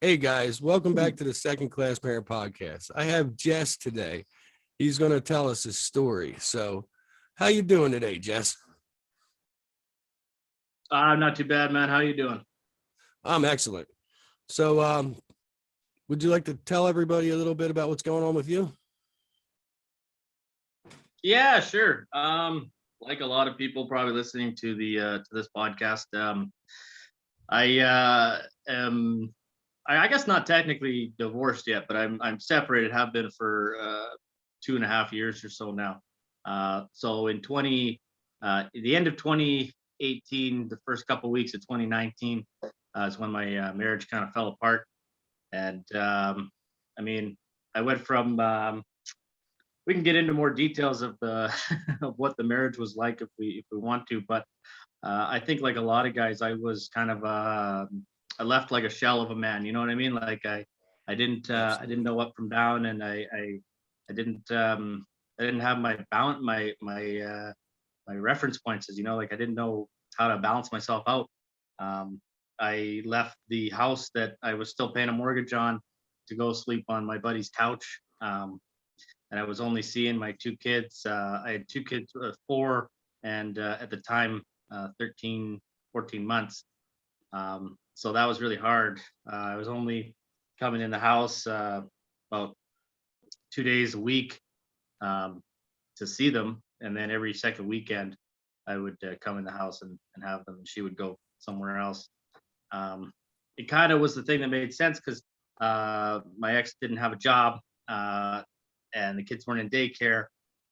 Hey guys, welcome back to the Second Class Parent Podcast. I have Jess today. He's going to tell us his story. So, how you doing today, Jess? Not too bad, man. How you doing? I'm excellent. So, would you like to tell everybody a little bit about what's going on with you? Yeah, sure. Like a lot of people probably listening to the to this podcast, I am I guess not technically divorced yet, but I'm separated. Have been for 2.5 years or so now. So in the end of 2018, the first couple of weeks of 2019 is when my marriage kind of fell apart. And I mean, I went from we can get into more details of the of what the marriage was like if we want to, but I think like a lot of guys, I was kind of I left like a shell of a man. You know what I mean? Like I didn't know up from down, and I didn't I didn't have my reference points, as you know, like I didn't know how to balance myself out. I left the house that I was still paying a mortgage on to go sleep on my buddy's couch. And I was only seeing my two kids. I had two kids, four, and at the time, 13, 14 months. So that was really hard. I was only coming in the house about 2 days a week to see them. And then every second weekend, I would come in the house and have them, and she would go somewhere else. It kind of was the thing that made sense because my ex didn't have a job. And the kids weren't in daycare.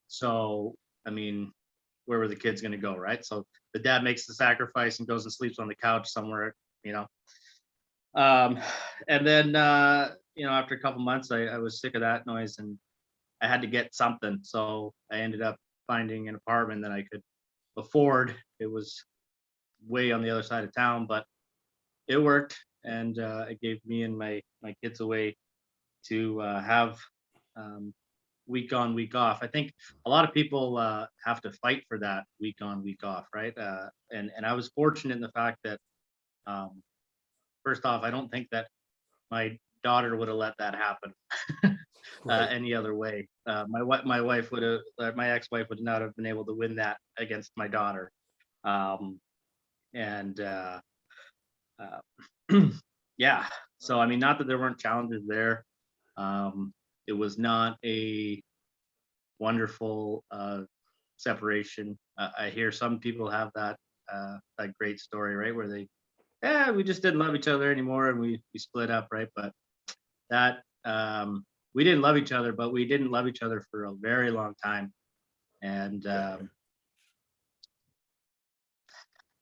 So, I mean, where were the kids going to go, right? So the dad makes the sacrifice and goes and sleeps on the couch somewhere, you know. Um, and then, after a couple months, I was sick of that noise and I had to get something. So I ended up finding an apartment that I could afford. It was way on the other side of town, but it worked. And it gave me and my kids a way to have week on, week off. I think a lot of people have to fight for that week on, week off, right? And I was fortunate in the fact that first off, I don't think that my daughter would have let that happen Right. any other way. My wife would have, my ex-wife would not have been able to win that against my daughter. And yeah, so I mean, not that there weren't challenges there. It was not a wonderful separation. I hear some people have that great story, right, where we just didn't love each other anymore and we split up, right? But that we didn't love each other, but we didn't love each other for a very long time, and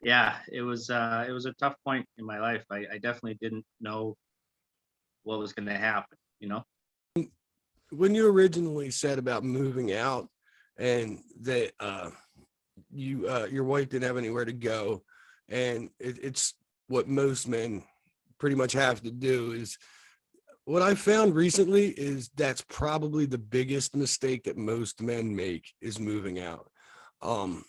yeah, it was a tough point in my life. I definitely didn't know what was going to happen, you know. When you originally said about moving out and that your wife didn't have anywhere to go, and it's what most men pretty much have to do, is what I found recently is that's probably the biggest mistake that most men make is moving out. Um,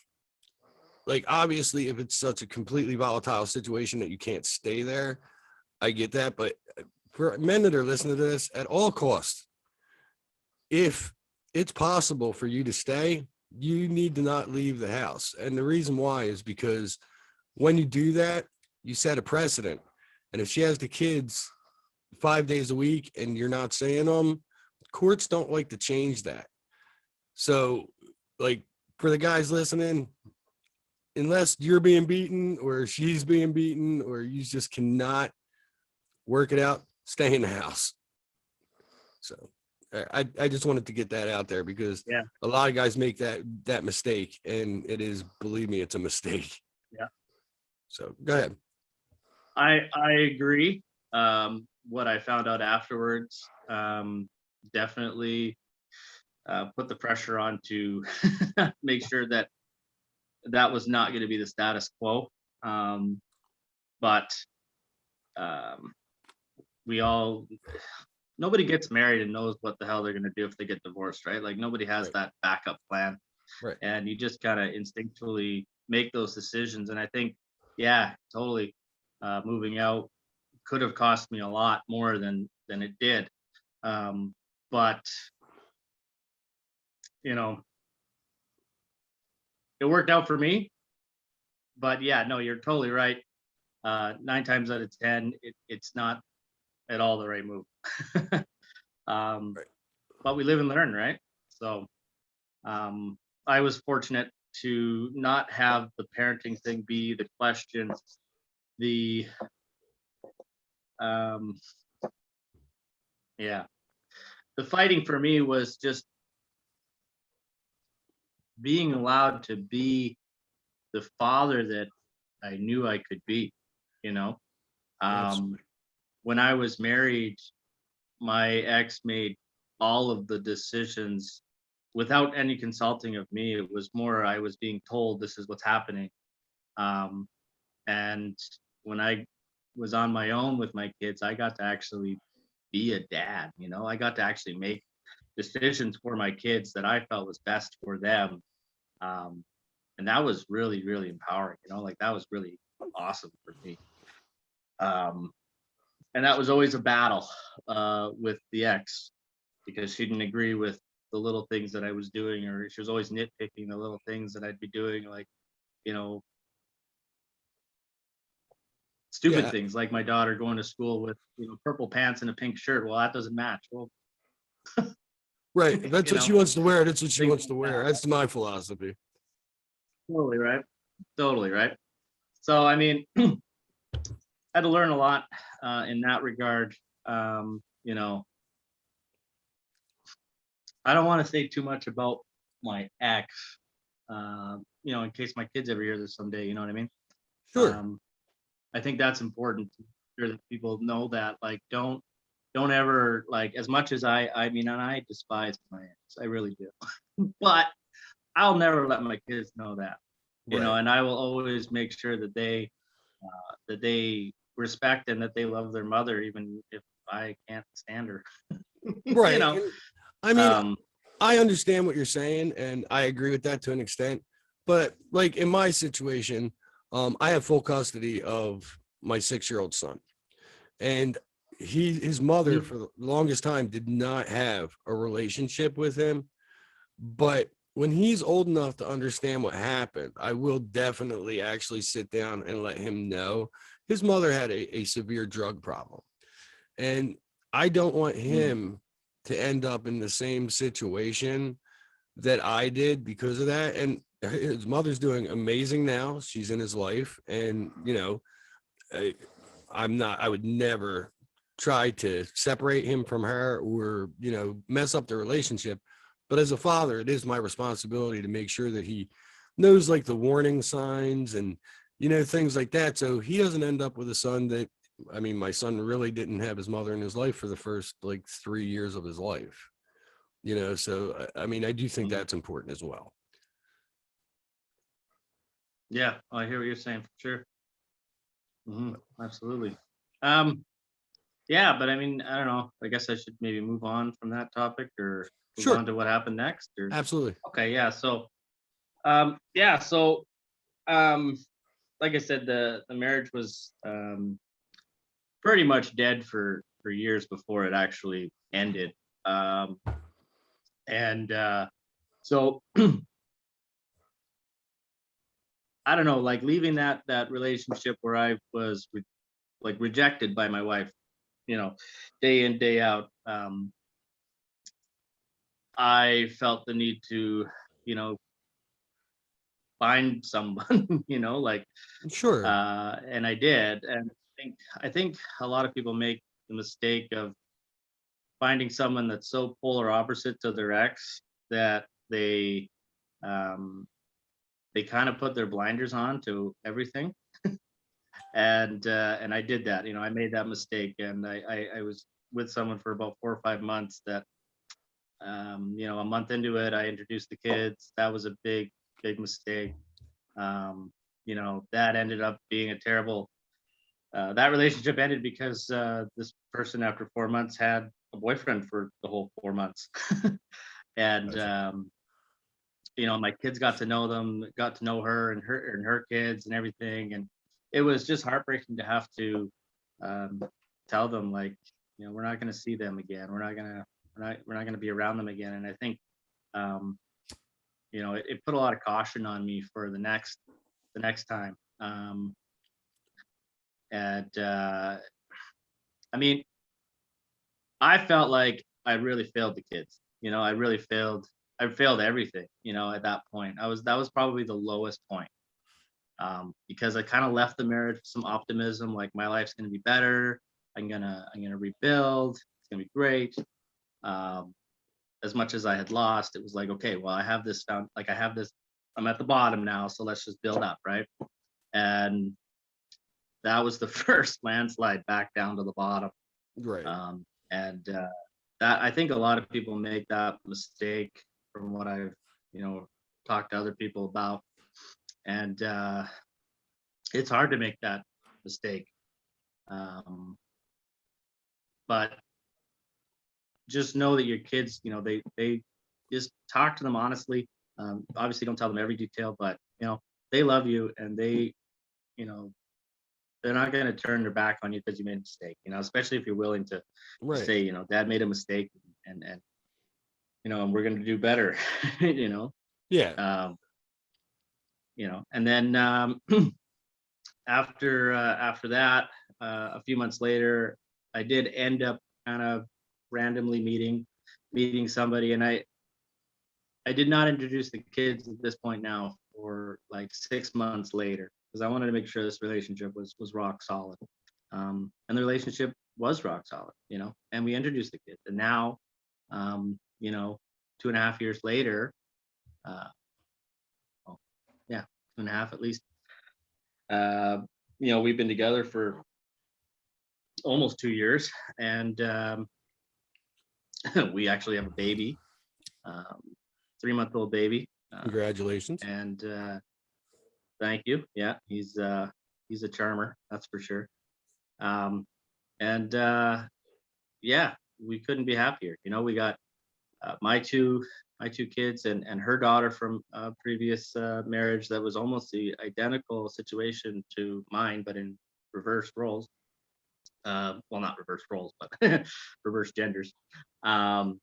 like obviously if it's such a completely volatile situation that you can't stay there, I get that. But for men that are listening to this, at all costs, if it's possible for you to stay, you need to not leave the house. And the reason why is because when you do that, you set a precedent. And if she has the kids 5 days a week and you're not seeing them, courts don't like to change that. So, like, for the guys listening, unless you're being beaten or she's being beaten or you just cannot work it out, stay in the house. So I just wanted to get that out there because Yeah, a lot of guys make that mistake, and it is, believe me, it's a mistake. yeah, So go ahead. I agree. What I found out afterwards definitely put the pressure on to make sure that that was not going to be the status quo. But um, we all, nobody gets married and knows what the hell they're going to do if they get divorced, right? Like nobody has Right. that backup plan, Right. and you just kind of instinctually make those decisions. And I think, yeah, totally, moving out could have cost me a lot more than it did. But you know, it worked out for me. But yeah, no, you're totally right. 9 times out of 10, it's not at all the right move. um, Right. but we live and learn, right? So um, I was fortunate to not have the parenting thing be the question. The um, yeah, the fighting for me was just being allowed to be the father that I knew I could be. You know, um, Absolutely. when I was married, my ex made all of the decisions without any consulting of me. It was more I was being told this is what's happening. Um, and when I was on my own with my kids, I got to actually be a dad. You know, I got to actually make decisions for my kids that I felt was best for them. Um, and that was really, really empowering. You know, like that was really awesome for me. Um, and that was always a battle with the ex because she didn't agree with the little things that I was doing, or she was always nitpicking the little things that I'd be doing, like, you know, stupid Yeah. things like my daughter going to school with, purple pants and a pink shirt. Well, that doesn't match. Well, Right. That's you what she know, wants to wear. That's what she things wants to like wear. that. That's my philosophy. Totally right. Totally right. So, I mean, I had to learn a lot in that regard. You know, I don't want to say too much about my ex, in case my kids ever hear this someday, you know what I mean? Sure. Um, I think that's important to sure that people know that, like, don't ever, like, as much as I mean, and I despise my ex, I really do. But I'll never let my kids know that, Right. and I will always make sure that they respect and that they love their mother, even if I can't stand her. you Right. know. And I mean, Um, I understand what you're saying, and I agree with that to an extent. But like in my situation, I have full custody of my 6-year-old son, and his mother mhm, for the longest time did not have a relationship with him. But when he's old enough to understand what happened, I will definitely actually sit down and let him know his mother had a severe drug problem. And I don't want mhm, him to end up in the same situation that I did because of that. And his mother's doing amazing now. She's in his life. And, I, I would never try to separate him from her or, mess up the relationship. But as a father, it is my responsibility to make sure that he knows like the warning signs and, things like that. So he doesn't end up with a son that, I mean, my son really didn't have his mother in his life for the first like 3 years of his life, so I mean, I do think mhm. that's important as well. Yeah, I hear what you're saying for sure. Absolutely. Um, yeah, but I mean, I don't know. I guess I should maybe move on from that topic or move Sure. on to what happened next. Or Absolutely. okay, yeah. So um, like I said, the marriage was pretty much dead for years before it actually ended. Um, and so I don't know, like leaving that relationship where I was like rejected by my wife, day in day out. I felt the need to, you know, find someone, like, Sure. and I did. And I think a lot of people make the mistake of finding someone that's so polar opposite to their ex that um, they kind of put their blinders on to everything. And I did that. I made that mistake, and I was with someone for about 4 or 5 months that a month into it, I introduced the kids. That was a big, big mistake. That ended up being a terrible. That relationship ended because this person, after 4 months, had a boyfriend for the whole 4 months, and Gotcha. my kids got to know them, got to know her and her kids and everything, and it was just heartbreaking to have to tell them, like, we're not going to see them again. We're not going to be around them again. And I think, it put a lot of caution on me for the next time. And I mean, I felt like I really failed the kids. I failed everything, at that point. That was probably the lowest point. Because I kind of left the marriage with some optimism, like my life's gonna be better. I'm gonna rebuild. It's gonna be great. As much as I had lost, it was like, okay, well, I have this I'm at the bottom now, so let's just build up, right? And that was the first landslide back down to the bottom. Right. And that, I think a lot of people make that mistake from what I've, talked to other people about. And it's hard to make that mistake. But just know that your kids, they just talk to them honestly. Obviously don't tell them every detail, but they love you, and they, they're not going to turn their back on you because you made a mistake, especially if you're willing to Right. say, Dad made a mistake, and and we're going to do better. Yeah. And then after that, a few months later, I did end up kind of randomly meeting somebody, and I did not introduce the kids at this point now for like 6 months later, because I wanted to make sure this relationship was rock solid. And the relationship was rock solid, and we introduced the kids. And now, 2.5 years later, well, yeah, 2.5 at least, we've been together for almost 2 years, and we actually have a baby, 3-month-old baby. Congratulations. And thank you. Yeah, he's a charmer, that's for sure. And yeah, we couldn't be happier. We got my two kids, and her daughter from a previous marriage that was almost the identical situation to mine, but in reverse roles. Well, not reverse roles, but reverse genders. And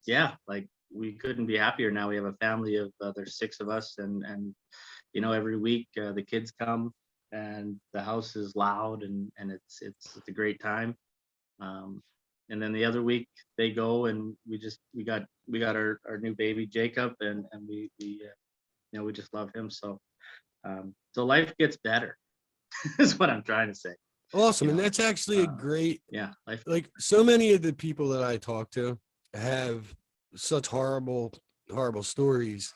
yeah, like, we couldn't be happier. Now we have a family of there's 6 of us, and every week the kids come, and the house is loud, and it's a great time. And then the other week they go, and we got our new baby Jacob, and we we just love him. So life gets better is what I'm trying to say. Awesome. And that's actually a great, life. Like, so many of the people that I talk to have such horrible stories,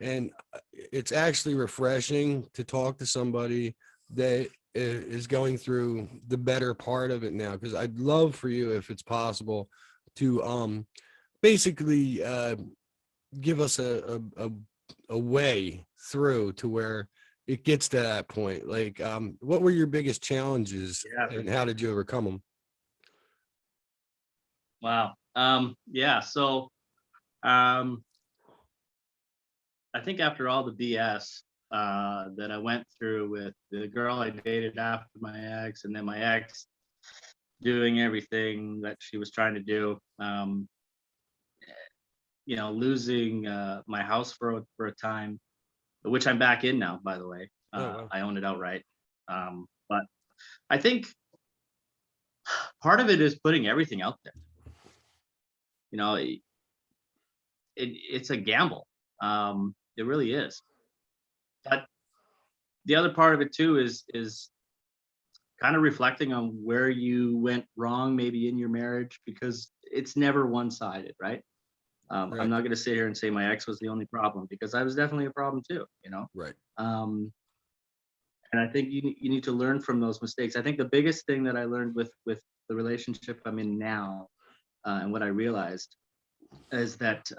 and it's actually refreshing to talk to somebody that is going through the better part of it now, because I'd love for you, if it's possible, to basically give us a way through to where it gets to that point. Like, what were your biggest challenges, and how did you overcome them? Wow. Yeah. So, I think after all the BS that I went through with the girl I dated after my ex, and then my ex doing everything that she was trying to do, losing my house for a time, which I'm back in now, by the way. Wow. I own it outright. But I think part of it is putting everything out there. It's a gamble. It really is. But the other part of it too is kind of reflecting on where you went wrong, maybe in your marriage, because it's never one-sided, right? Right. I'm not going to sit here and say my ex was the only problem, because I was definitely a problem too, Right. And I think you need to learn from those mistakes. I think the biggest thing that I learned with the relationship I'm in now, and what I realized, is that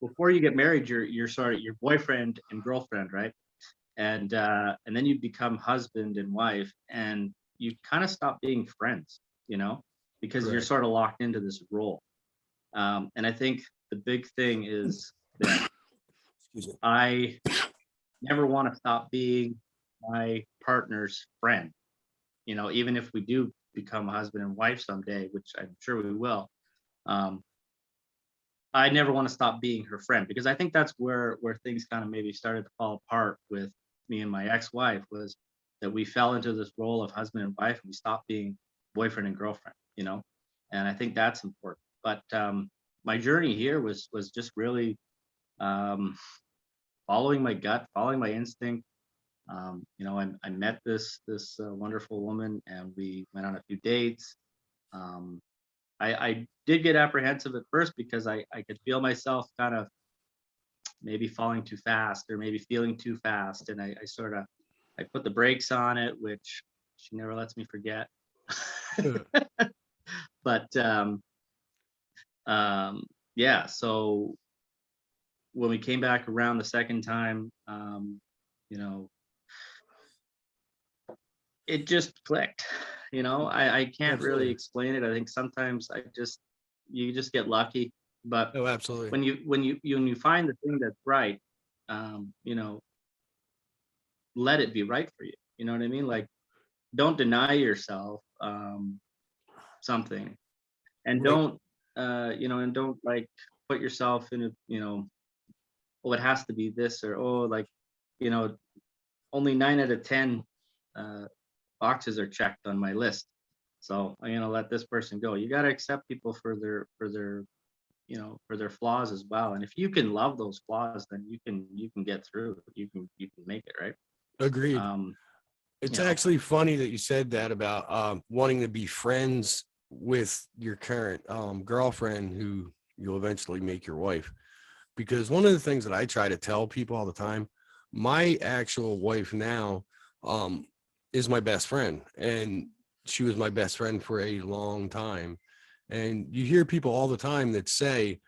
before you get married, you're sort of your boyfriend and girlfriend, right? And then you become husband and wife, and you kind of stop being friends, because you're Right. sort of locked into this role. And I think the big thing is that Excuse me. I never want to stop being my partner's friend. You know, even if we do become husband and wife someday, which I'm sure we will, um, I never want to stop being her friend, because I think that's where things kind of maybe started to fall apart with me and my ex-wife, was that we fell into this role of husband and wife and we stopped being boyfriend and girlfriend, you know? And I think that's important. But my journey here was just really um, following my gut, following my instinct. You know, I met this wonderful woman and we went on a few dates. Um, I did get apprehensive at first because I could feel myself kind of maybe falling too fast or maybe feeling too fast. And I sort of, I put the brakes on it, which she never lets me forget. But um, yeah, so when we came back around the second time, you know, it just clicked. You know, I can't really Absolutely. explain it. I think sometimes you just get lucky. But Oh, absolutely. when you find the thing that's right, you know, let it be right for you. You know what I mean? Like, don't deny yourself something, and Right. don't you know, and don't like put yourself in a, you know, oh, it has to be this, or oh, like, you know, only 9 out of 10 uh, boxes are checked on my list, so I'm gonna let this person go. You got to accept people for their you know, for their flaws as well. And if you can love those flaws, then you can get through. You can make it, right. Agreed. Um, It's you know, actually funny that you said that about wanting to be friends with your current girlfriend who you'll eventually make your wife. Because one of the things that I try to tell people all the time, my actual wife now um, is my best friend. And she was my best friend for a long time. And you hear people all the time that say,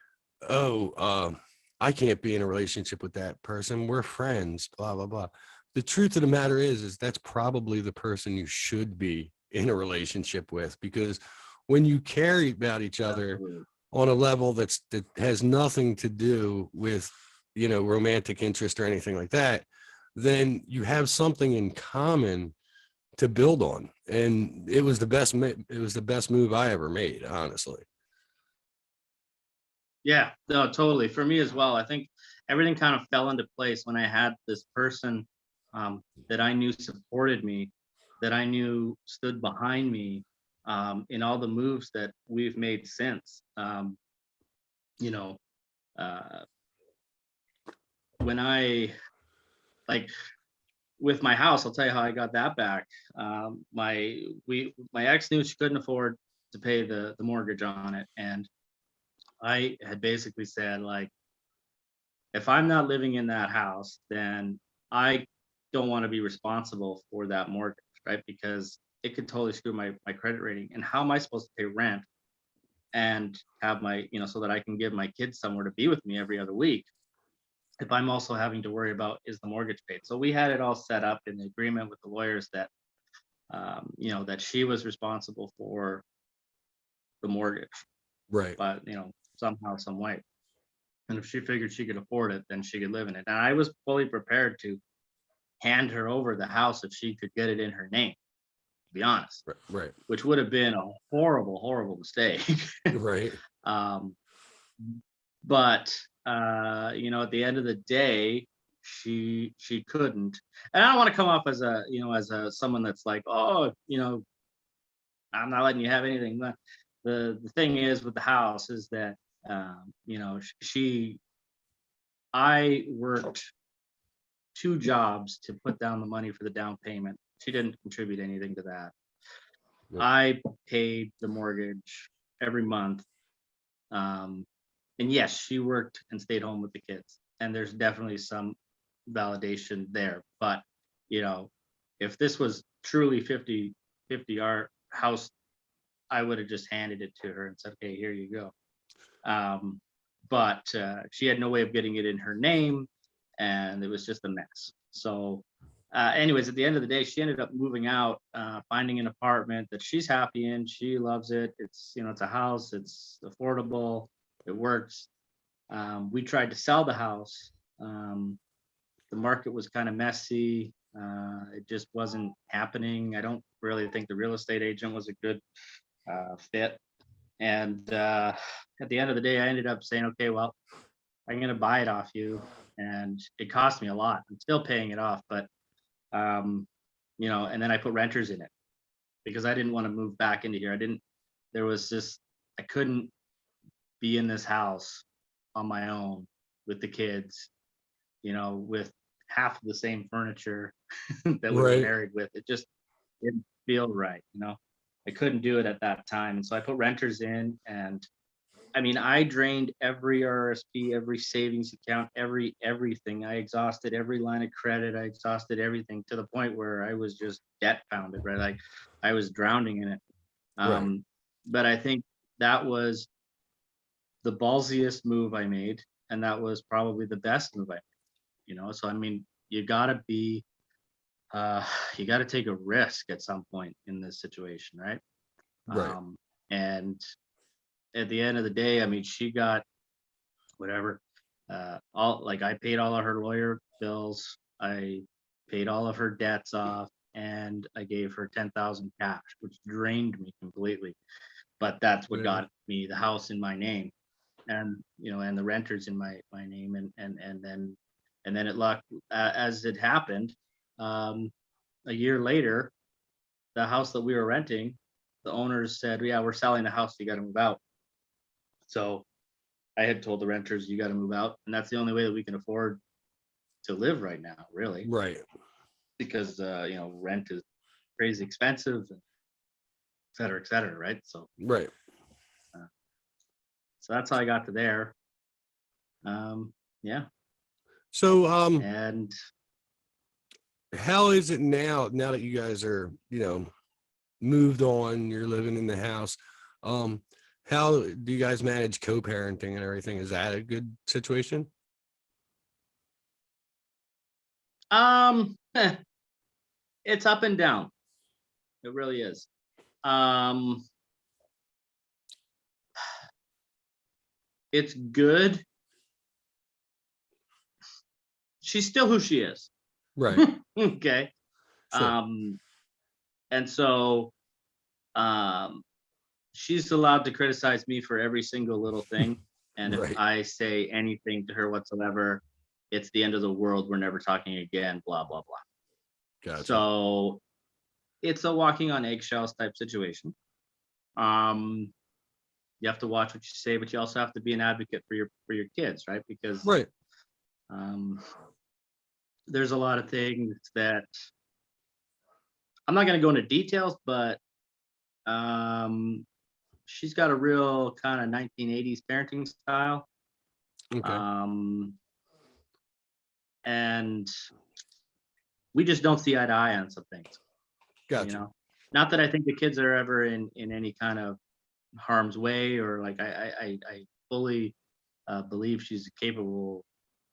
oh, I can't be in a relationship with that person. We're friends, blah, blah, blah. The truth of the matter is that's probably the person you should be in a relationship with, because when you care about each other absolutely. on a level that has nothing to do with, you know, romantic interest or anything like that, then you have something in common to build on. And it was the best move I ever made, honestly. Yeah, no, totally. For me as well. I think everything kind of fell into place when I had this person that I knew supported me, that I knew stood behind me in all the moves that we've made since. You know, uh, when I like with my house, I'll tell you how I got that back. My ex knew she couldn't afford to pay the mortgage on it, and I had basically said, like, if I'm not living in that house, then I don't want to be responsible for that mortgage, right? Because it could totally screw my credit rating. And how am I supposed to pay rent and have my, you know, so that I can give my kids somewhere to be with me every other week if I'm also having to worry about, is the mortgage paid? So we had it all set up in the agreement with the lawyers that you know, that she was responsible for the mortgage, Right. but you know, somehow, some way. And if she figured she could afford it, then she could live in it. And I was fully prepared to hand her over the house if she could get it in her name, to be honest, Right. Right. which would have been a horrible, horrible mistake. Right. um, but you know, at the end of the day, she couldn't. And I don't want to come off as a, you know, as a someone that's like, oh, you know, I'm not letting you have anything. But the thing is with the house is that you know, I worked 2 jobs to put down the money for the down payment. She didn't contribute anything to that. Yep. I paid the mortgage every month. Um, and yes, she worked and stayed home with the kids. And there's definitely some validation there. But, you know, if this was truly 50-50 our house, I would have just handed it to her and said, okay, here you go. But she had no way of getting it in her name, and it was just a mess. So, anyways, at the end of the day, she ended up moving out, finding an apartment that she's happy in. She loves it. It's, you know, it's a house. It's affordable. It works. We tried to sell the house. The market was kind of messy. It just wasn't happening. I don't really think the real estate agent was a good fit. And at the end of the day, I ended up saying, okay, well, I'm going to buy it off you. And it cost me a lot. I'm still paying it off, but, and then I put renters in it because I didn't want to move back into here. I couldn't be in this house on my own with the kids, with half of the same furniture that we were Right. married with. It just didn't feel right. I couldn't do it at that time. And so I put renters in, and I mean, I drained every RSP, every savings account, everything. I exhausted every line of credit. I exhausted everything to the point where I was just debt founded, right? Like I was drowning in it. Right. But I think that was the ballsiest move I made, and that was probably the best move I made. So I mean, you gotta take a risk at some point in this situation, right? Right. And at the end of the day, I mean, she got whatever. I paid all of her lawyer bills. I paid all of her debts off, and I gave her 10,000 cash, which drained me completely. But that's what Yeah. got me the house in my name, and and the renters in my name, and then it luck as it happened. A year later, the house that we were renting, the owners said, "Yeah, we're selling the house. You got to move out." So I had told the renters, "You got to move out," and that's the only way that we can afford to live right now, really, Right. because rent is crazy expensive, and et cetera, right? So Right. that's how I got to there. Yeah, So and how is it now that you guys are, moved on, you're living in the house? How do you guys manage co-parenting and everything? Is that a good situation? it's up and down. It really is. It's good. She's still who she is. Right. Okay. Sure. And so she's allowed to criticize me for every single little thing. And if Right. I say anything to her whatsoever, it's the end of the world. We're never talking again, blah, blah, blah. Gotcha. So it's a walking on eggshells type situation. You have to watch what you say, but you also have to be an advocate for your kids, right? Because Right. there's a lot of things that I'm not going to go into details, but she's got a real kind of 1980s parenting style. Okay. And we just don't see eye to eye on some things. Gotcha. Not that I think the kids are ever in any kind of harm's way, or like I fully believe she's a capable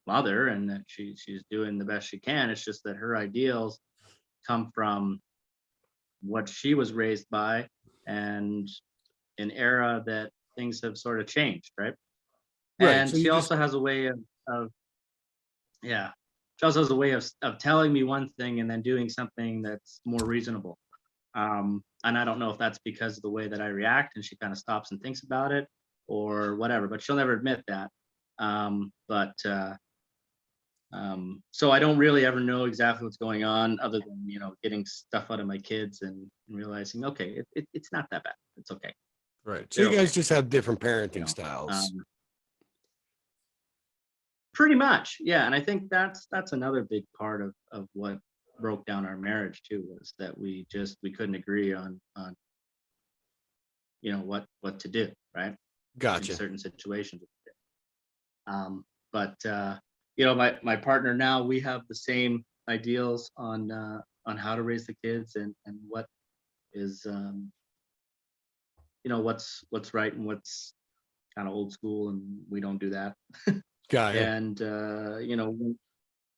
mother and that she's doing the best she can. It's just that her ideals come from what she was raised by, and an era that things have sort of changed, right? Right. And So she you also just has a way of yeah, she also has a way of telling me one thing and then doing something that's more reasonable. And I don't know if that's because of the way that I react and she kind of stops and thinks about it or whatever, but she'll never admit that. So I don't really ever know exactly what's going on, other than getting stuff out of my kids and realizing, okay, it's not that bad. It's okay. right. So you They're guys okay. just have different You parenting know, styles. Pretty much, yeah. And I think that's another big part of what broke down our marriage too, was that we couldn't agree on what to do, right? In Gotcha. certain situations. But my partner now, we have the same ideals on how to raise the kids, and what is what's right and what's kind of old school, and we don't do that. Got it. And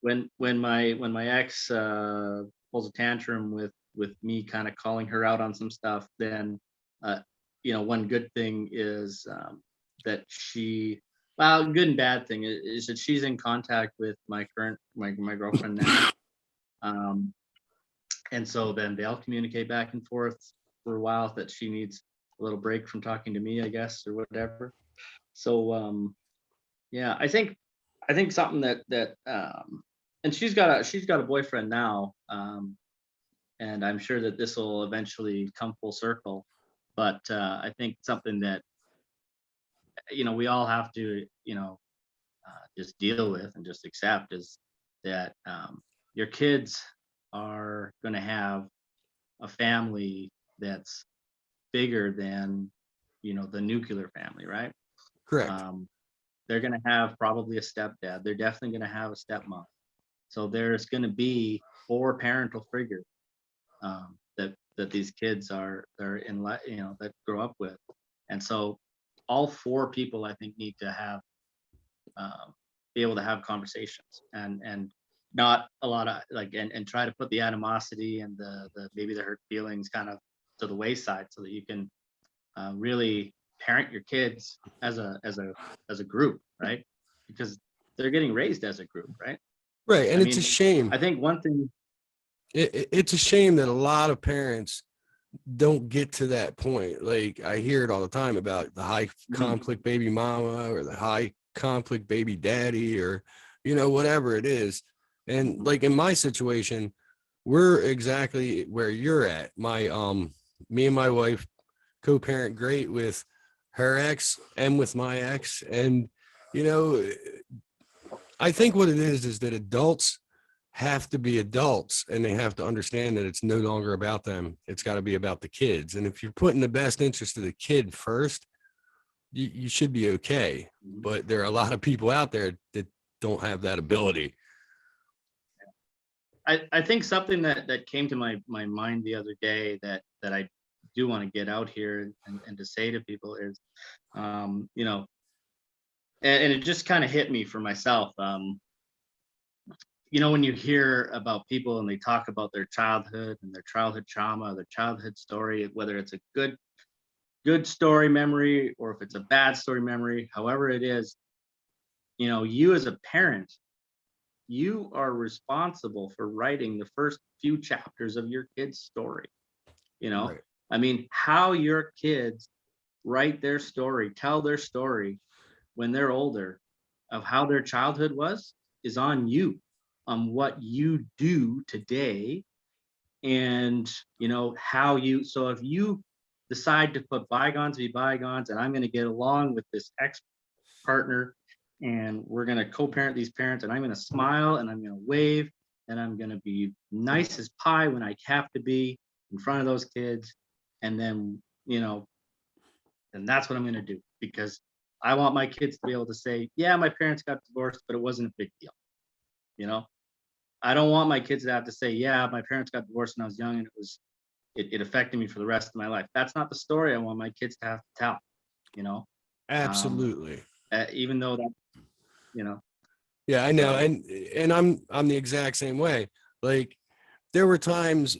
when my ex pulls a tantrum with me kind of calling her out on some stuff, then one good thing is that good and bad thing is that she's in contact with my girlfriend now. Um, and so then they'll communicate back and forth for a while that she needs a little break from talking to me, I guess, or whatever. So yeah, I think something that and she's got a boyfriend now. And I'm sure that this will eventually come full circle. But I think something that we all have to just deal with and just accept is that your kids are going to have a family that's bigger than the nuclear family, right? Correct. Um, they're going to have probably a stepdad. They're definitely going to have a stepmom. So there's going to be four parental figures that these kids are that grow up with, and so all four people I think need to have be able to have conversations and not a lot of like and try to put the animosity and the maybe the hurt feelings kind of to the wayside so that you can really parent your kids as a group, right? Because they're getting raised as a group, right? Right. I And it's a mean, shame. I think one thing. It's a shame that a lot of parents don't get to that point. Like I hear it all the time about the high Mhm. conflict baby mama or the high conflict baby daddy or whatever it is. And like in my situation, we're exactly where you're at. My me and my wife co-parent great with her ex and with my ex. And you know, I think what it is that adults have to be adults and they have to understand that it's no longer about them. It's got to be about the kids. And if you're putting the best interest of the kid first, you should be okay. But there are a lot of people out there that don't have that ability. I think something that came to my mind the other day that I do want to get out here and to say to people is, um, you know, and it just kind of hit me for myself. When you hear about people and they talk about their childhood and their childhood trauma, their childhood story, whether it's a good story memory or if it's a bad story memory, however it is, you as a parent, you are responsible for writing the first few chapters of your kid's story. you know Right. I mean, how your kids write their story, tell their story when they're older of how their childhood was is on you, on what you do today. And how you so if you decide to put bygones be bygones, and I'm going to get along with this ex partner, and we're going to co-parent these parents, and I'm going to smile and I'm going to wave and I'm going to be nice as pie when I have to be in front of those kids. And then and that's what I'm going to do, because I want my kids to be able to say, yeah, my parents got divorced, but it wasn't a big deal. you know I don't want my kids to have to say, yeah, my parents got divorced when I was young and it affected me for the rest of my life. That's not the story I want my kids to have to tell. you know um Absolutely. Even though that you know Yeah, I know. so. And I'm the exact same way. Like there were times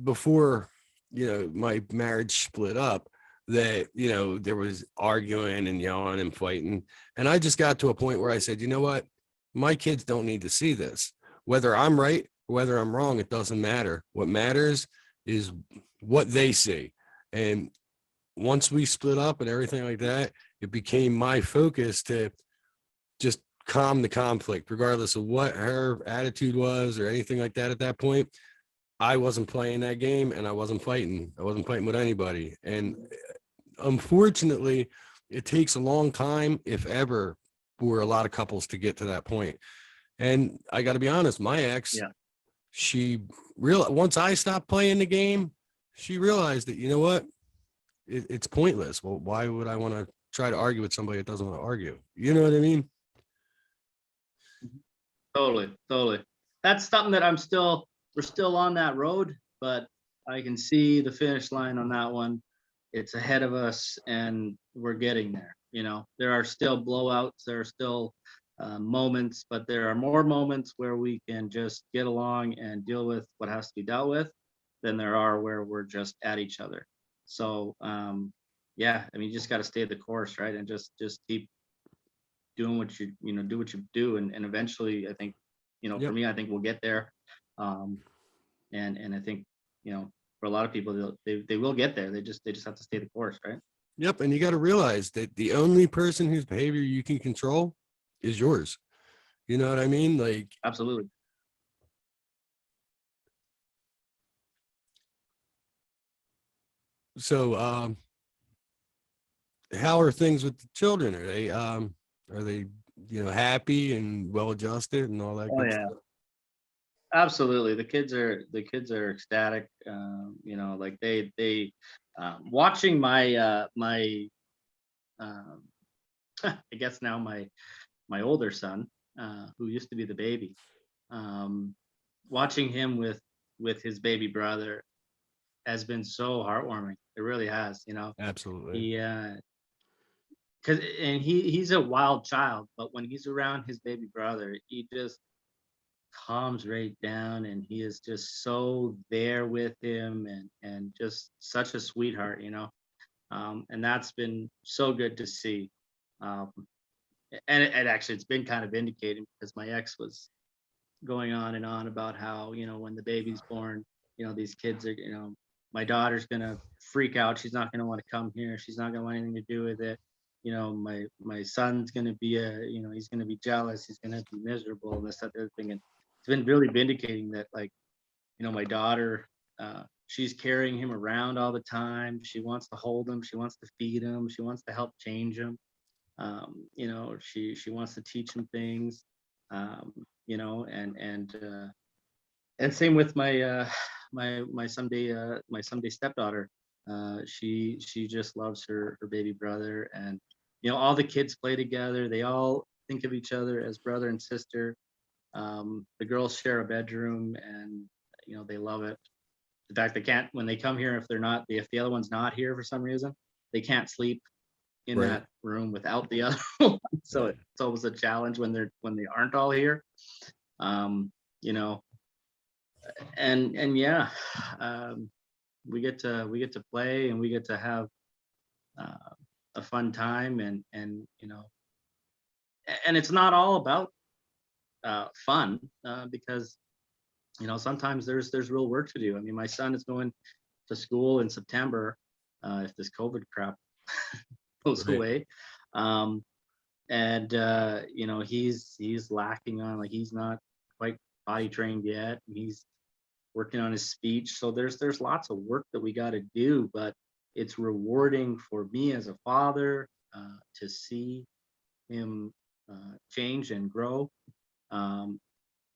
before, my marriage split up that, there was arguing and yelling and fighting. And I just got to a point where I said, you know what? My kids don't need to see this. Whether I'm right or whether I'm wrong, it doesn't matter. What matters is what they see. And once we split up and everything like that, it became my focus to just calm the conflict, regardless of what her attitude was or anything like that at that point. I wasn't playing that game and I wasn't fighting. I wasn't fighting with anybody. And unfortunately, it takes a long time, if ever, for a lot of couples to get to that point. And I got to be honest, my ex, Yeah. she once I stopped playing the game, she realized that, you know what, it's pointless. Well, why would I want to try to argue with somebody that doesn't want to argue? You know what I mean? Totally. That's something that we're still on that road, but I can see the finish line on that one. It's ahead of us and we're getting there. There are still blowouts, there are still moments, but there are more moments where we can just get along and deal with what has to be dealt with than there are where we're just at each other. So yeah, I mean, you just got to stay the course, right? And just keep doing what you do what you do, and eventually I think for Yep. me, I think we'll get there. And I think, for a lot of people, they will get there. They just have to stay the course, right? Yep. And you got to realize that the only person whose behavior you can control is yours. You know what I mean? Like, Absolutely. so, how are things with the children? Are they, happy and well adjusted and all that Oh good yeah, stuff? absolutely. The kids are ecstatic. Like they watching my um, I guess now my older son, who used to be the baby, um, watching him with his baby brother has been so heartwarming. It really has. Absolutely. He cause and he's a wild child, but when he's around his baby brother, he just calms right down, and he is just so there with him, and just such a sweetheart. And that's been so good to see. Um, and it actually, it's been kind of vindicating because my ex was going on and on about how, when the baby's born, these kids are, my daughter's gonna freak out. She's not gonna want to come here. She's not gonna want anything to do with it. My son's gonna be he's gonna be jealous. He's gonna be miserable and this, that, the other thing. And it's been really vindicating that, like, my daughter, she's carrying him around all the time. She wants to hold him. She wants to feed him. She wants to help change him. She wants to teach him things. And same with my someday stepdaughter. She just loves her baby brother, and all the kids play together. They all think of each other as brother and sister. The girls share a bedroom, and they love it. In fact, they can't, when they come here, if the other one's not here for some reason, they can't sleep in Right. that room without the other one. So Right. it's always a challenge when they aren't all here. Um, you know, and yeah, um, we get to play, and we get to have uh, a fun time, and it's not all about fun, because sometimes there's real work to do. I mean, my son is going to school in September, if this COVID crap goes Right. away. Um, and he's lacking on, like, he's not quite potty trained yet. He's working on his speech, so there's lots of work that we got to do, but it's rewarding for me as a father, to see him change and grow. And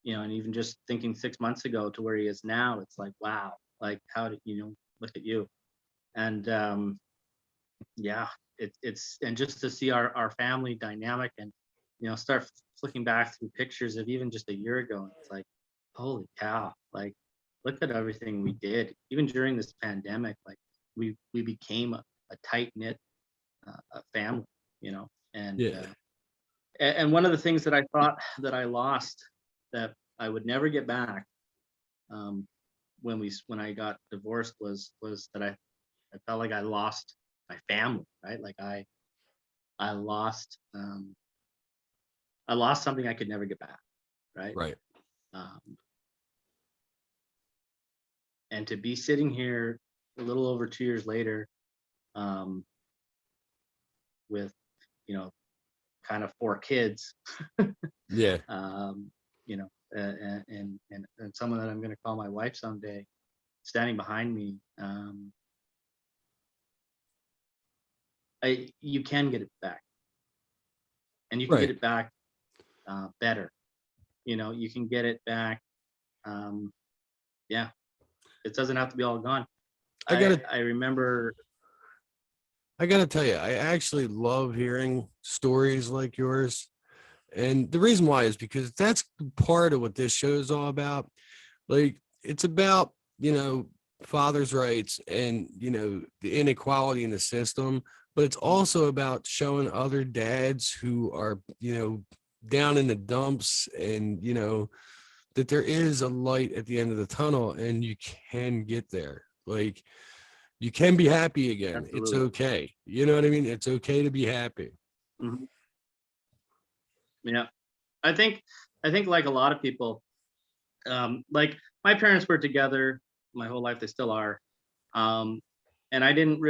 even just thinking 6 months ago to where he is now, it's like, wow, like, how did look at you. And yeah, it's and just to see our family dynamic, and start flicking back through pictures of even just a year ago, and it's like, holy cow, like, look at everything we did even during this pandemic. Like, we became a tight knit a family, and Yeah. and one of the things that I thought that I lost, that I would never get back, um when I got divorced, was that I felt like I lost my family, right? Like, I lost I lost something I could never get back, right? Right. Um, and to be sitting here a little over 2 years later, um, with kind of 4 kids, Yeah. um, and someone that I'm going to call my wife someday, standing behind me, you can get it back, and you can get Right. it back better. You can get it back. Um, yeah, it doesn't have to be all gone. I I gotta I remember. I gotta tell you, I actually love hearing stories like yours. And the reason why is because that's part of what this show is all about. Like, it's about, fathers' rights and, the inequality in the system, but it's also about showing other dads who are, down in the dumps, and, that there is a light at the end of the tunnel, and you can get there. Like, you can be happy again. It's Absolutely. okay. You know what I mean? It's okay to be happy. Mhm. Yeah, I think like a lot of people, like my parents were together my whole life. They still are. Um, and I didn't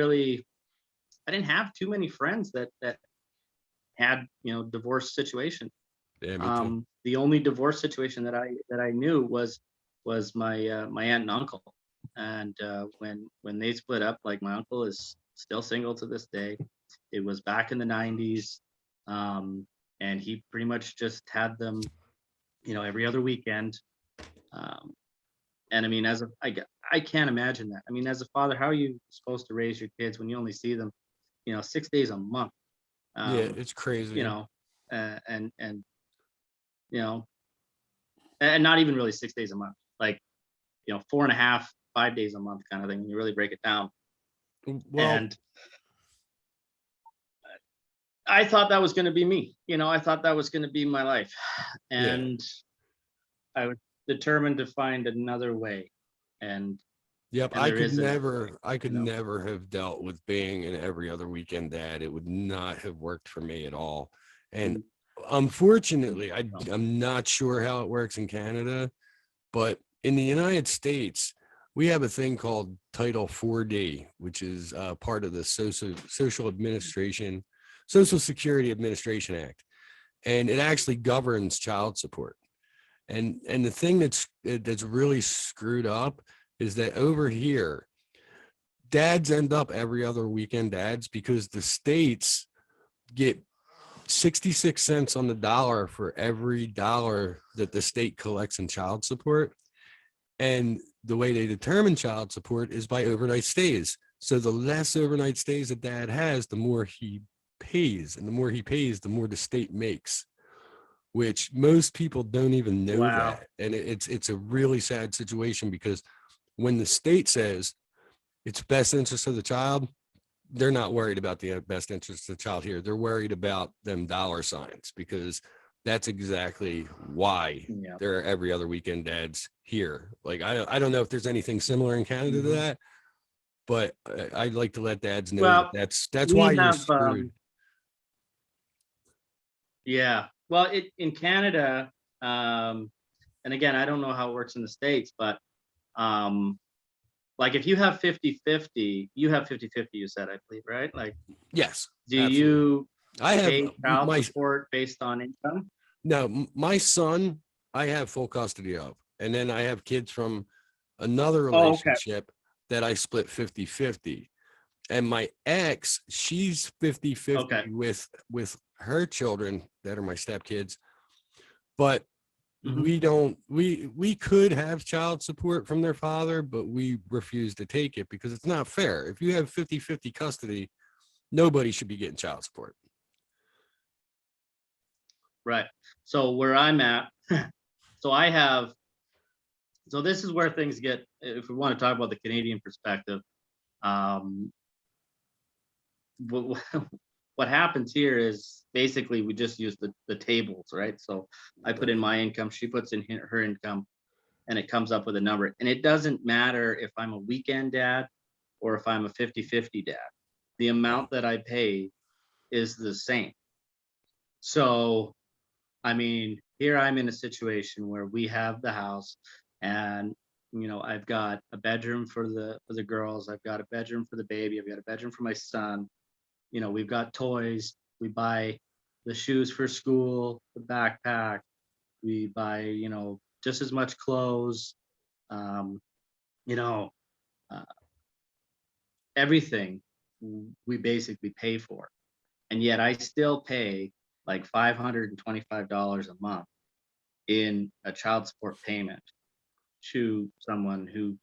have too many friends that had, divorce situation. Yeah, me too. The only divorce situation that I knew was my aunt and uncle. And when they split up, like my uncle is still single to this day. It was back in the 90s. Um, and he pretty much just had them, every other weekend. Um, and I mean, I can't imagine that. I mean, as a father, how are you supposed to raise your kids when you only see them, 6 days a month? Yeah, Um, it's you crazy. know, and you know, and not even really 6 days a month, like, four and a half, 5 days a month kind of thing, when you really break it down. Well, And I thought that was going to be me. I thought that was going to be my life. yeah. And I was determined to find another way. And Yep, and there is another way, I could you know. never have dealt with being an every other weekend dad. It would not have worked for me at all. And Mm, unfortunately, no. I'm not sure how it works in Canada, but in the United States, we have a thing called Title 4D, which is part of the Social Security Administration Act, and it actually governs child support. And the thing that's really screwed up is that over here, dads end up every other weekend dads because the states get 66 cents on the dollar for every dollar that the state collects in child support. And the way they determine child support is by overnight stays. So the less overnight stays a dad has, the more he pays. And the more he pays, the more the state makes, which most people don't even know Wow. that. And it's a really sad situation because when the state says it's best interest of the child, they're not worried about the best interest of the child here. They're worried about them dollar signs because that's exactly why Yeah. there are every other weekend dads here. Like I don't know if there's anything similar in Canada to Mhm. that, but I'd like to let dads know that Well, that's why we you're have, screwed. yeah. Well, in Canada, um, and again, I don't know how it works in the States, but um, like if you have 50-50, you have 50-50, you said, I believe, right? Like, Yes, do absolutely. you I have pay child my support based on income? no, my son, I have full custody of. And then I have kids from another Oh, okay. relationship that I split 50-50. And my ex, she's 50-50 Okay. with her children that are my stepkids. But Mhm. we could have child support from their father, but we refuse to take it because it's not fair. If you have 50-50 custody, nobody should be getting child support. Right. So where I'm at, so I have, so this is where things get, if we want to talk about the Canadian perspective, um, what, what happens here is basically we just use the tables, right? So I put in Right. my income, she puts in her income, and it comes up with a number. And it doesn't matter if I'm a weekend dad or if I'm a 50-50 dad. The amount that I pay is the same. So, I mean, here I'm in a situation where we have the house and I've got a bedroom for the girls, I've got a bedroom for the baby, I've got a bedroom for my son. We've got toys, we buy the shoes for school, the backpack, we buy, just as much clothes, um, you know, uh, everything we basically pay for. And yet I still pay like $525 a month in a child support payment to someone who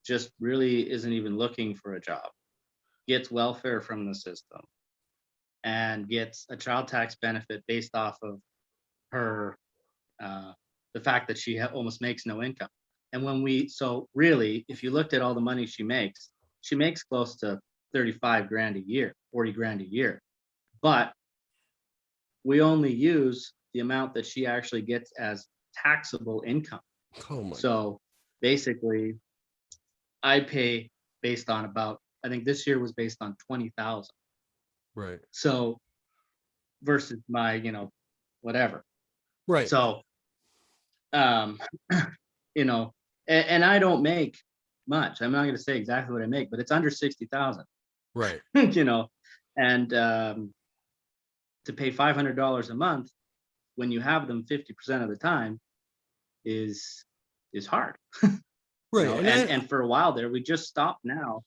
just really isn't even looking for a job, gets welfare from the system, and gets a child tax benefit based off of her, uh, the fact that she almost makes no income. And so really, if you looked at all the money she makes close to 35 grand a year, 40 grand a year. But we only use the amount that she actually gets as taxable income. Oh my. So basically, I pay based on about, I think this year was based on 20,000. Right. So versus my, whatever. Right. So, um, you know, and I don't make much. I'm not going to say exactly what I make, but it's under 60,000. Right. You know, and to pay $500 a month when you have them 50% of the time is hard. You Right. know, And that, and for a while there, we just stopped now.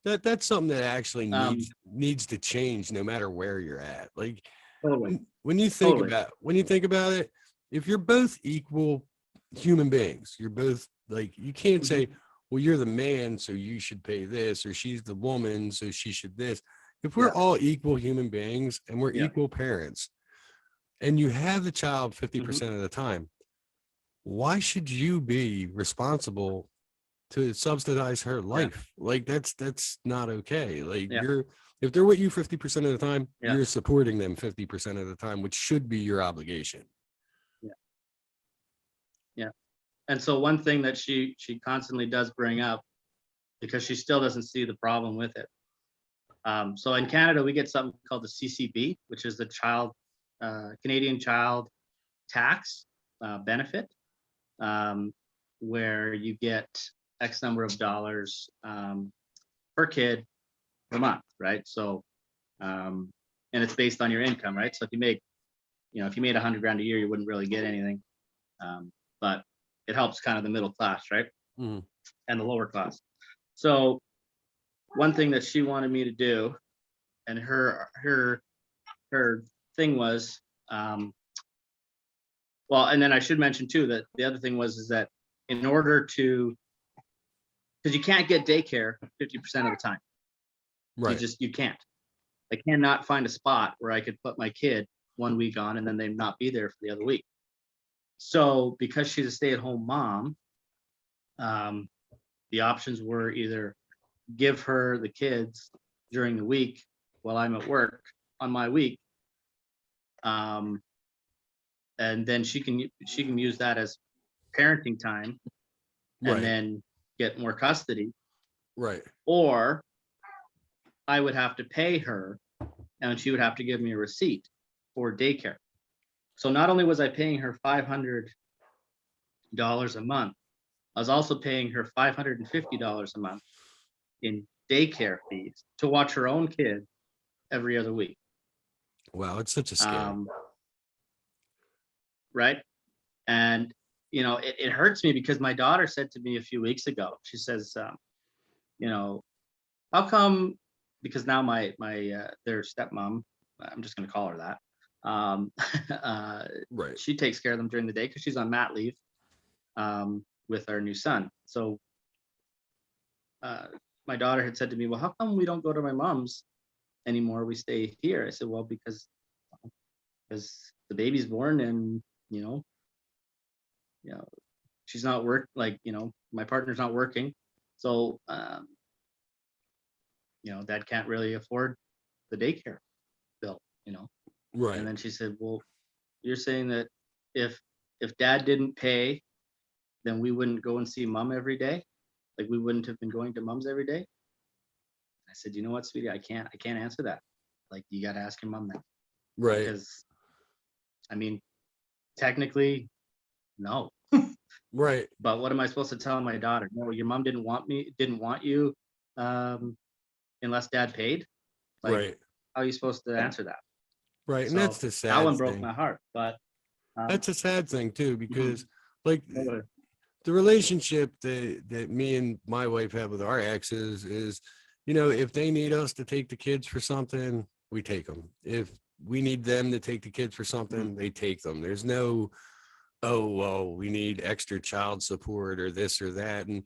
that's something that actually Um, needs to change no matter where you're at. Like totally, when you totally. think about it, if you're both equal human beings, you're both like, you can't say, Mhm. well, you're the man, so you should pay this, or she's the woman, so she should this. If we're Yeah, all equal human beings and we're yeah. equal parents, and you have the child Mhm. 50% of the time, why should you be responsible to subsidize her Yeah, life? Like that's not okay. Like yeah, if they're with you 50% of the time, yeah, you're supporting them 50% of the time, which should be your obligation. yeah, yeah. And so one thing that she constantly does bring up, because she still doesn't see the problem with it. So in Canada, we get something called the CCB, which is the Canadian Child Tax benefit, um, where you get X number of dollars per kid per month, right? So, and it's based on your income, right? So if you make, if you made 100 grand a year, you wouldn't really get anything, but it helps kind of the middle class, right, Mhm. and the lower class. So one thing that she wanted me to do, and her thing was, um, well, and then I should mention too that the other thing was is that in order to, because you can't get daycare 50% of the time, Right. you can't. I cannot find a spot where I could put my kid 1 week on and then they not be there for the other week. So because she's a stay-at-home mom, um, the options were either give her the kids during the week while I'm at work on my week, um, and then she can use that as parenting time and Right. then get more custody, Right. or I would have to pay her and she would have to give me a receipt for daycare. So not only was I paying her $500 a month, I was also paying her $550 a month in daycare fees to watch her own kid every other week. Wow, it's such a scam. Um, right. And, it hurts me because my daughter said to me a few weeks ago, she says, you know, how come, because now their stepmom, I'm just going to call her that, um, uh, Right. she takes care of them during the day because she's on mat leave, with our new son. So uh, my daughter had said to me, well, how come we don't go to my mom's anymore? We stay here. I said, well, because the baby's born and, you know, you know, she's not my partner's not working. So, dad can't really afford the daycare bill. And Right. then she said, well, you're saying that if dad didn't pay, then we wouldn't go and see mom every day? Like we wouldn't have been going to mom's every day? I said, you know what, sweetie, I can't answer that. Like you gotta ask your mom that. Right. Because I mean, technically, no. Right. But what am I supposed to tell my daughter? No, your mom didn't want you, um, unless dad paid? Like, Right. how are you supposed to answer that? Right. And that's So the that sad one broke thing. my heart. But um, That's a sad thing too, mhm, because like totally. the relationship that me and my wife have with our exes is, if they need us to take the kids for something, we take them. If we need them to take the kids for Mhm, something, they take them. There's no, oh, well, we need extra child support or this or that. And,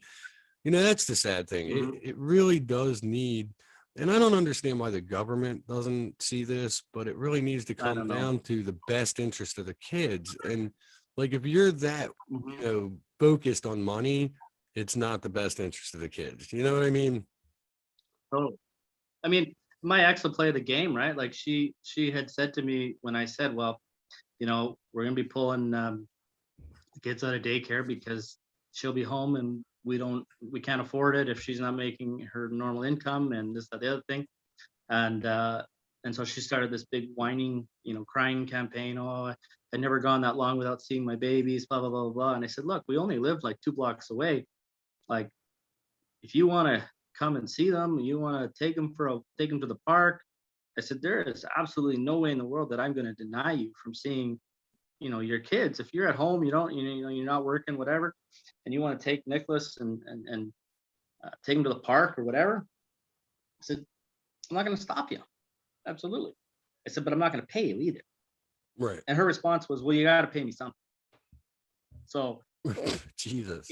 that's the sad thing. It, mhm. it really does need, and I don't understand why the government doesn't see this, but it really needs to I come don't know. down to the best interest of the kids. And like, if you're that, Mhm, focused on money, it's not the best interest of the kids. You know what I mean? totally. I mean, my ex will play the game, right? Like she had said to me when I said, well, we're gonna be pulling the kids out of daycare because she'll be home and we can't afford it if she's not making her normal income and this, that, the other thing. And And so she started this big whining, crying campaign. Oh, I'd never gone that long without seeing my babies, blah, blah, blah, blah. And I said, look, we only live like 2 blocks away. Like, if you want to come and see them, you want to take them to the park. I said, there is absolutely no way in the world that I'm going to deny you from seeing, your kids. If you're at home, you're not working, whatever, and you want to take Nicholas and take him to the park or whatever. I said, I'm not going to stop you. Absolutely. I said, but I'm not going to pay you either. Right. And her response was, well, you got to pay me something. So, Jesus.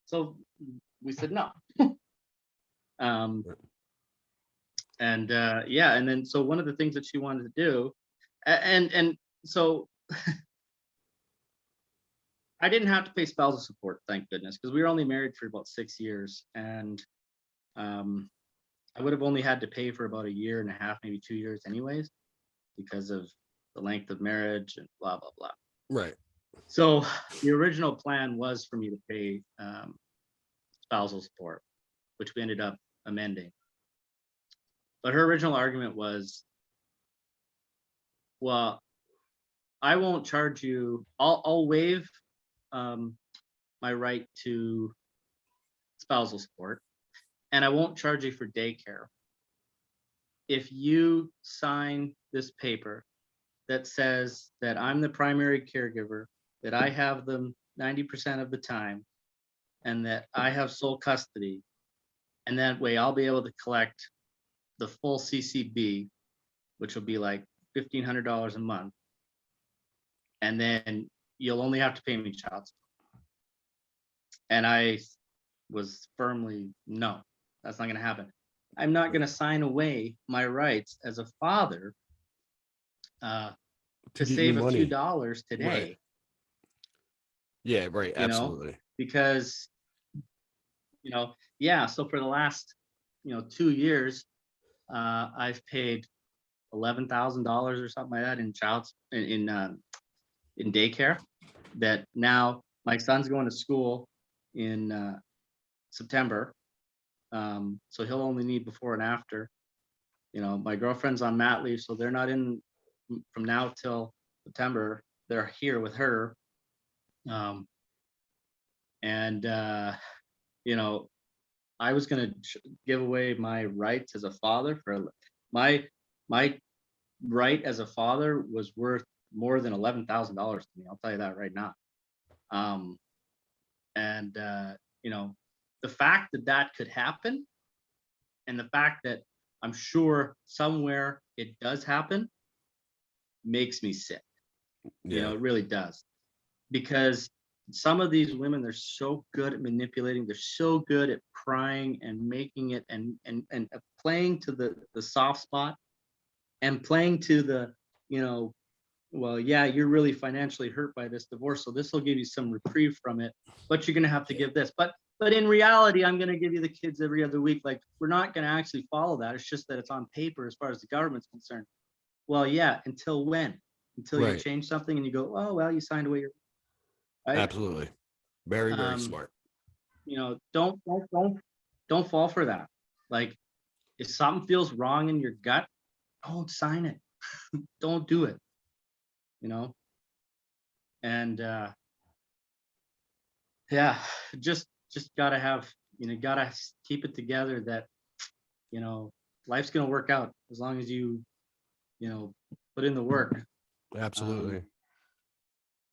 So we said no. And then so one of the things that she wanted to do, and so I didn't have to pay spousal support, thank goodness, because we were only married for about 6 years, and I would have only had to pay for about 1.5 years, maybe 2 years anyways, because of the length of marriage and blah, blah, blah. Right. So the original plan was for me to pay spousal support, which we ended up amending. But her original argument was, well, I won't charge you, I'll waive my right to spousal support, and I won't charge you for daycare if you sign this paper that says that I'm the primary caregiver, that I have them 90% of the time, and that I have sole custody. And that way I'll be able to collect the full CCB, which will be like $1,500 a month. And then you'll only have to pay me child support. And I was firmly, no, that's not going to happen. I'm not going to sign away my rights as a father to save a few dollars today. Right. Yeah, right. Absolutely. Because, so for the last, 2 years, I've paid $11,000 or something like that in daycare. That now my son's going to school in September, so he'll only need before and after. My girlfriend's on mat leave, so they're not in from now till September. They're here with her, I was going to give away my rights as a father for my right as a father was worth more than $11,000 to me. I'll tell you that right now. The fact that could happen, and the fact that I'm sure somewhere it does happen, makes me sick. Yeah. It really does, because some of these women, they're so good at manipulating. They're so good at prying and making it and playing to the soft spot, and playing to the, well, yeah, you're really financially hurt by this divorce, so this will give you some reprieve from it, but you're going to have to give this. But in reality, I'm going to give you the kids every other week. Like, we're not going to actually follow that. It's just that it's on paper as far as the government's concerned. Well, yeah, until when? Until you change something and you go, oh, well, you signed away your right? Absolutely. Very, very smart. Don't fall for that. Like, if something feels wrong in your gut, don't sign it. Don't do it. And just gotta have, gotta keep it together that, life's gonna work out as long as you, put in the work. Absolutely.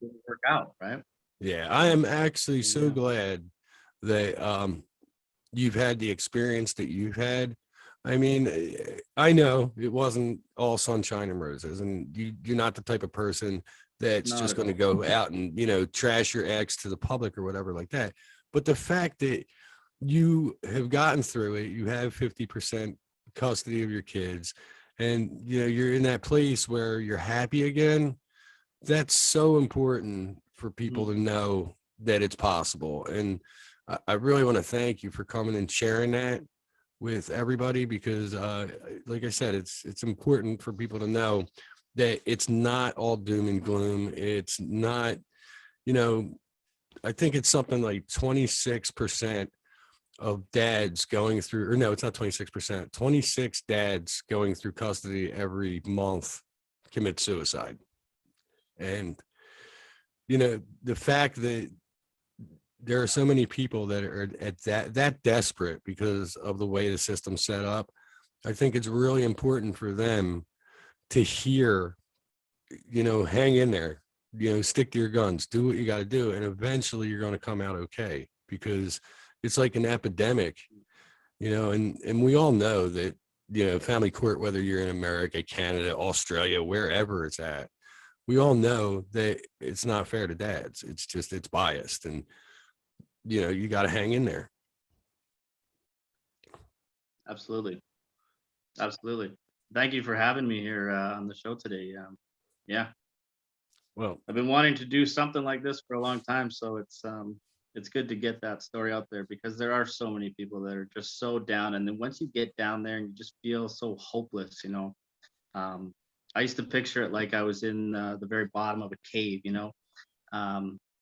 It'll work out, right? Yeah, I am actually so glad that you've had the experience that you've had. I mean, I know it wasn't all sunshine and roses, and you're not the type of person that's just going to go out and, trash your ex to the public or whatever like that. But the fact that you have gotten through it, you have 50% custody of your kids, and, you're in that place where you're happy again. That's so important for people to know that it's possible. And I really want to thank you for coming and sharing that with everybody, because like I said, it's important for people to know that it's not all doom and gloom. It's not, I think it's something like 26% of dads going through, or no, it's not 26%, 26 dads going through custody every month commit suicide. And, you know, the fact that there are so many people that are at that desperate because of the way the system's set up, I think it's really important for them to hear, you know, hang in there, you know, stick to your guns, do what you got to do, and eventually you're going to come out okay, because it's like an epidemic, you know, and we all know that, you know, family court, whether you're in America, Canada, Australia, wherever it's at, we all know that it's not fair to dads. It's just, it's biased, and, you know, you got to hang in there. Absolutely. Absolutely. Thank you for having me here on the show today. Yeah, Well, I've been wanting to do something like this for a long time, so it's good to get that story out there, because there are so many people that are just so down, and then once you get down there and you just feel so hopeless, you know. I used to picture it like I was in the very bottom of a cave, you know,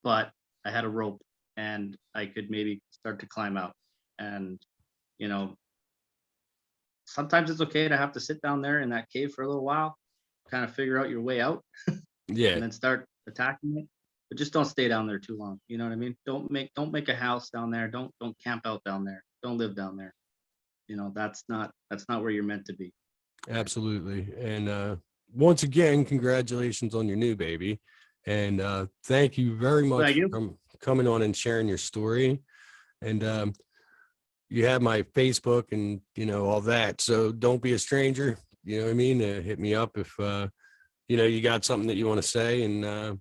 but I had a rope and I could maybe start to climb out, and you know, sometimes it's okay to have to sit down there in that cave for a little while, kind of figure out your way out, yeah, and then start attacking it. But just don't stay down there too long. You know what I mean? Don't make a house down there. Don't camp out down there. Don't live down there. You know, that's not where you're meant to be. absolutely. And once again, congratulations on your new baby. And thank you very much Thank for you. coming on and sharing your story. And you have my Facebook and, you know, all that. So don't be a stranger. You know what I mean? Hit me up if, you know, you got something that you want to say. And,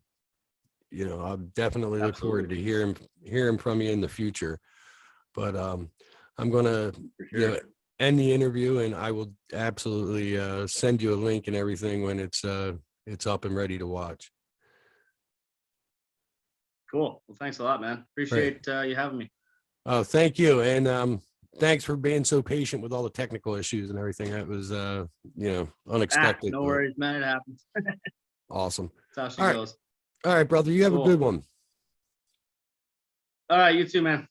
you know, I'll definitely look forward Absolutely. to hearing from you in the future. But I'm going to, For you know, sure. end the interview, and I will absolutely send you a link and everything when it's up and ready to watch. Cool. Well, thanks a lot, man. Right. Appreciate you having me. Oh, thank you. And thanks for being so patient with all the technical issues and everything. That was, you know, unexpected, No but worries, man. It happens. awesome. That's how she All right. goes. All right, brother. You have a good Cool. one. All right, you too, man.